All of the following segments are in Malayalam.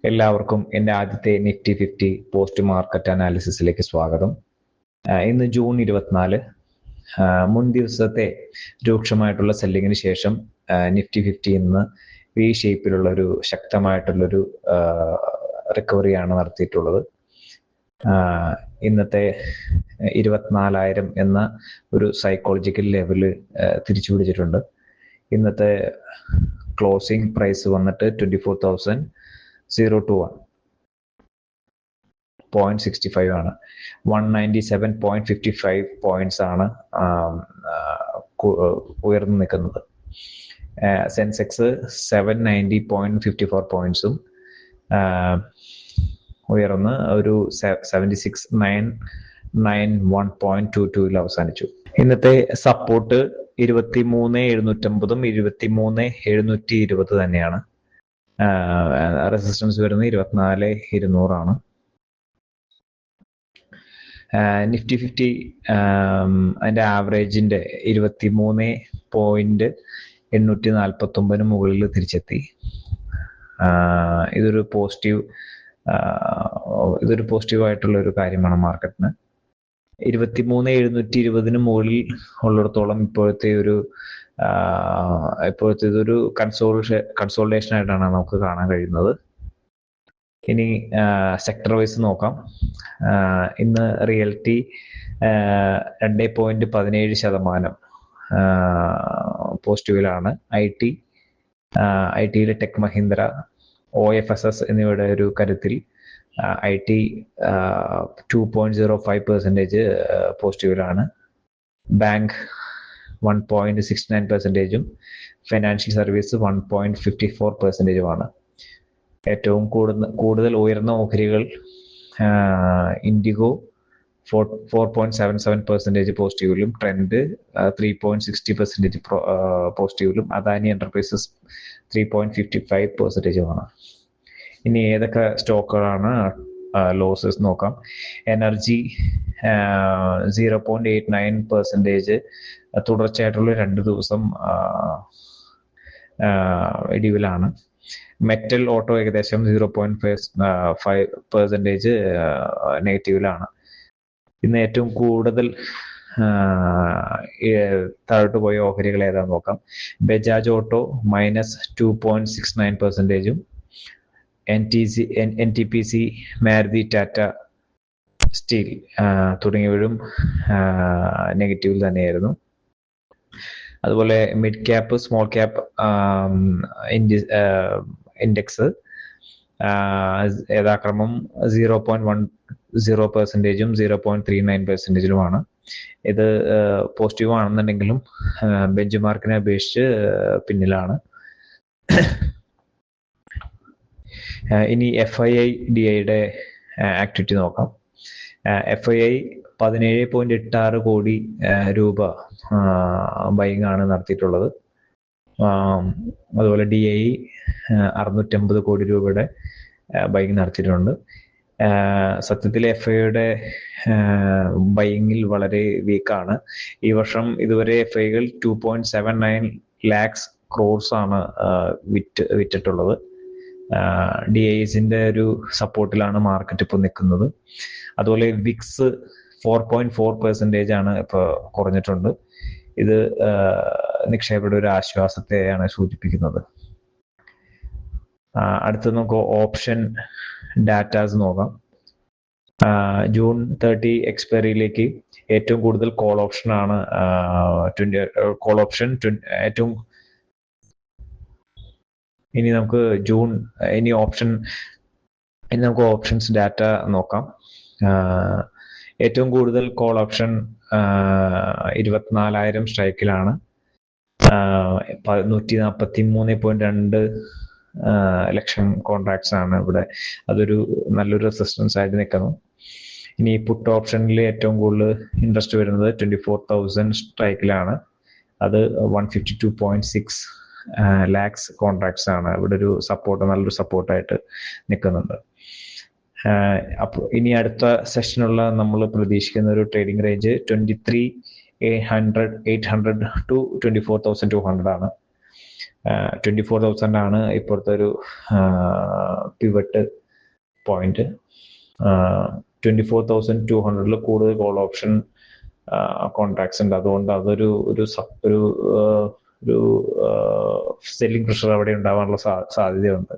എല്ലാവർക്കും എൻ്റെ ആദ്യത്തെ നിഫ്റ്റി 50 പോസ്റ്റ് മാർക്കറ്റ് അനാലിസിസിലേക്ക് സ്വാഗതം. ഇന്ന് ജൂൺ 24. മുൻ ദിവസത്തെ രൂക്ഷമായിട്ടുള്ള സെല്ലിങ്ങിന് ശേഷം നിഫ്റ്റി 50 ഇന്ന് വി ഷേപ്പിലുള്ള ഒരു ശക്തമായിട്ടുള്ളൊരു റിക്കവറിയാണ് നടത്തിയിട്ടുള്ളത്. ഇന്നത്തെ 24,000 എന്ന ഒരു സൈക്കോളജിക്കൽ ലെവല് തിരിച്ചു പിടിച്ചിട്ടുണ്ട്. ഇന്നത്തെ ക്ലോസിംഗ് പ്രൈസ് വന്നിട്ട് 24,021 0.65 ആണ്. 197.55 പോയിന്റ്സ് ആണ് ഉയർന്നു നിൽക്കുന്നത്. സെൻസെക്സ് 790.54 പോയിന്റ്സും ഉയർന്ന് ഒരു 76,991.22 അവസാനിച്ചു. ഇന്നത്തെ സപ്പോർട്ട് 23,750 23,720 തന്നെയാണ്. റെസിസ്റ്റൻസ് വരുന്നത് 24,200 ആണ്. നിഫ്റ്റി 50 അതിൻ്റെ ആവറേജിൻ്റെ 23.849 മുകളിൽ തിരിച്ചെത്തി. ഇതൊരു പോസിറ്റീവായിട്ടുള്ള ഒരു കാര്യമാണ് മാർക്കറ്റിന്. 23,720 മുകളിൽ ഉള്ളിടത്തോളം ഇപ്പോഴത്തെ ഇതൊരു കൺസോളിഡേഷൻ ആയിട്ടാണ് നമുക്ക് കാണാൻ കഴിയുന്നത്. ഇനി സെക്ടർ വൈസ് നോക്കാം. ഇന്ന് റിയൽറ്റി 2.17% പോസിറ്റീവിലാണ്. ഐ ടിയിൽ ടെക് മഹീന്ദ്ര, OFSS എന്നിവയുടെ ഒരു കരുത്തിൽ ഐ ടി 2.05% പോസിറ്റീവിലാണ്. Bank 1.69%, financial service 1.54%. ഏറ്റവും കൂടുതൽ ഉയർന്ന ഓഹരികൾ ഇൻഡിഗോ 4.77% പോസിറ്റീവിലും, ട്രെൻഡ് 3.60% പോസിറ്റീവിലും, അദാനി എന്റർപ്രൈസസ് 3.55%. ഇനി ഏതൊക്കെ സ്റ്റോക്കുകളാണ് ലോസസ് നോക്കാം. എനർജി 0.89% തുടർച്ചയായിട്ടുള്ള 2 ദിവസം ഇടിവിലാണ്. മെറ്റൽ ഓട്ടോ ഏകദേശം 0.5% നെഗറ്റീവിലാണ്. ഇന്ന് ഏറ്റവും കൂടുതൽ താഴോട്ട് പോയ ഓഹരികൾ ഏതാണെന്ന് നോക്കാം. Bajaj auto -2.69%, NTPC, Maruti, Tata steel തുടങ്ങിയവരും നെഗറ്റീവിൽ തന്നെയായിരുന്നു. അതുപോലെ mid cap, small cap index യഥാക്രമം 0.10%, 0.39%. ഇത് പോസിറ്റീവ് ആണെന്നുണ്ടെങ്കിലും ബെഞ്ച് മാർക്കിനെ അപേക്ഷിച്ച് പിന്നിലാണ്. ഇനി FII-DIയുടെ ആക്ടിവിറ്റി നോക്കാം. FII 17.86 കോടി രൂപ ബൈങ് ആണ് നടത്തിയിട്ടുള്ളത്. അതുപോലെ DI 650 കോടി രൂപയുടെ ബൈങ് നടത്തിയിട്ടുണ്ട്. സത്യത്തിൽ FIIയുടെ ബൈങ്ങിൽ വളരെ വീക്കാണ്. ഈ വർഷം ഇതുവരെ FIIകൾ 2.79 lakhs crores ആണ് വിറ്റിട്ടുള്ളത്. DIസിന്റെ ഒരു സപ്പോർട്ടിലാണ് മാർക്കറ്റ് ഇപ്പോൾ നിൽക്കുന്നത്. അതുപോലെ വിക്സ് 4.4% ആണ് ഇപ്പോൾ കുറഞ്ഞിട്ടുണ്ട്. ഇത് നിക്ഷേപയുടെ ഒരു ആശ്വാസത്തെയാണ് സൂചിപ്പിക്കുന്നത്. അടുത്ത് നമുക്ക് ഓപ്ഷൻ ഡാറ്റാസ് നോക്കാം. ജൂൺ 30 എക്സ്പയറിയിലേക്ക് ഏറ്റവും കൂടുതൽ കോൾ ഓപ്ഷൻ ആണ്. ഇനി നമുക്ക് ഓപ്ഷൻസ് ഡാറ്റ നോക്കാം. ഏറ്റവും കൂടുതൽ കോൾ ഓപ്ഷൻ 24,000 സ്ട്രൈക്കിലാണ്. 143.2 ലക്ഷം കോൺട്രാക്ട്സ് ആണ് ഇവിടെ. അതൊരു നല്ലൊരു റെസിസ്റ്റൻസ് ആയിട്ട് നിൽക്കുന്നു. ഇനി പുട്ട് ഓപ്ഷനിൽ ഏറ്റവും കൂടുതൽ ഇൻട്രസ്റ്റ് വരുന്നത് 24,000 സ്ട്രൈക്കിലാണ്. അത് 152.6 lakhs കോൺട്രാക്ട്സ് ആണ്. ഇവിടെ ഒരു നല്ലൊരു സപ്പോർട്ടായിട്ട് നിൽക്കുന്നുണ്ട്. അപ്പോൾ ഇനി അടുത്ത സെഷനുള്ള നമ്മൾ പ്രതീക്ഷിക്കുന്ന ഒരു ട്രേഡിംഗ് റേഞ്ച് 23,800 to 24,200 ആണ്. 24,000 ആണ് ഇപ്പോഴത്തെ ഒരു പിവറ്റ് പോയിന്റ്. 24,200 കൂടുതൽ കോൾ ഓപ്ഷൻ കോൺട്രാക്ട്സ് ഉണ്ട്. അതുകൊണ്ട് അതൊരു ഒരു സെല്ലിംഗ് പ്രഷർ അവിടെ ഉണ്ടാവാനുള്ള സാധ്യതയുണ്ട്.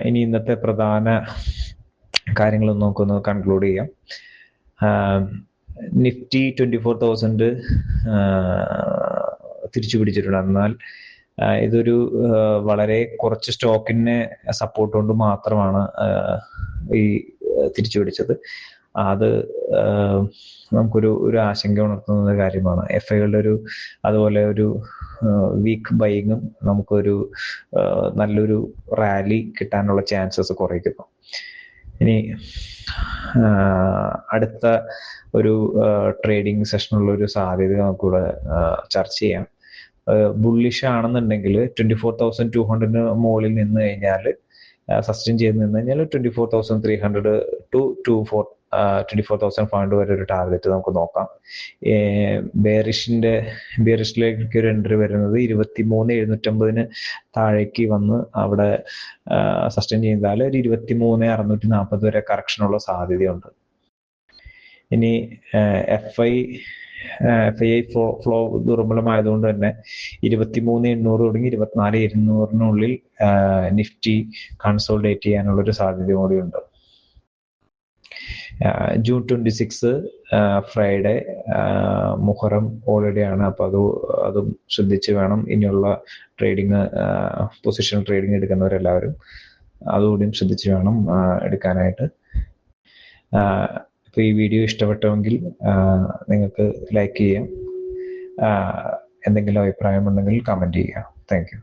ഇനി ഇന്നത്തെ പ്രധാന കാര്യങ്ങൾ നമുക്കൊന്ന് കൺക്ലൂഡ് ചെയ്യാം. നിഫ്റ്റി 24,000 തിരിച്ചു പിടിച്ചിട്ടുണ്ട്. എന്നാൽ ഇതൊരു വളരെ കുറച്ച് സ്റ്റോക്കിനെ സപ്പോർട്ട് കൊണ്ട് മാത്രമാണ് ഈ തിരിച്ചു പിടിച്ചത്. അത് നമുക്കൊരു ആശങ്ക ഉണർത്തുന്ന കാര്യമാണ്. FIകളുടെ അതുപോലെ ഒരു വീക്ക് ബൈയിങ്ങും നമുക്കൊരു നല്ലൊരു റാലി കിട്ടാനുള്ള ചാൻസസ് കുറയ്ക്കുന്നു. ഇനി അടുത്ത ഒരു ട്രേഡിംഗ് സെഷനുള്ള ഒരു സാധ്യത നമുക്കിവിടെ ചർച്ച ചെയ്യാം. ബുള്ളിഷ് ആണെന്നുണ്ടെങ്കിൽ 24,200 മുകളിൽ നിന്ന് കഴിഞ്ഞാൽ സസ്റ്റെയിൻ ചെയ്ത് നിന്ന് കഴിഞ്ഞാൽ 24,300 to 24,500 വരെ ഒരു ടാർഗറ്റ് നമുക്ക് നോക്കാം. ബെയറിഷിലേക്ക് ഒരു എൻട്രി വരുന്നത് 23,750 താഴേക്ക് വന്ന് അവിടെ സസ്റ്റെയിൻ ചെയ്താൽ ഒരു 23,640 വരെ കറക്ഷനുള്ള സാധ്യതയുണ്ട്. ഇനി FII ഫ്ലോ ദുർബലമായതുകൊണ്ട് തന്നെ 23,800 തുടങ്ങി 24,200 നിഫ്റ്റി കൺസോൾഡേറ്റ് ചെയ്യാനുള്ളൊരു സാധ്യത കൂടിയുണ്ട്. June 26 ഫ്രൈഡേ മുഹറം ഹോളിഡേ ആണ്. അപ്പൊ അതും ശ്രദ്ധിച്ച് വേണം ഇനിയുള്ള ട്രേഡിങ്, പൊസിഷൻ ട്രേഡിങ് എടുക്കുന്നവരെല്ലാവരും അതുകൂടിയും ശ്രദ്ധിച്ച് വേണം എടുക്കാനായിട്ട്. ഇപ്പൊ ഈ വീഡിയോ ഇഷ്ടപ്പെട്ടെങ്കിൽ നിങ്ങൾക്ക് ലൈക്ക് ചെയ്യാം. എന്തെങ്കിലും അഭിപ്രായം ഉണ്ടെങ്കിൽ കമന്റ് ചെയ്യാം. Thank you.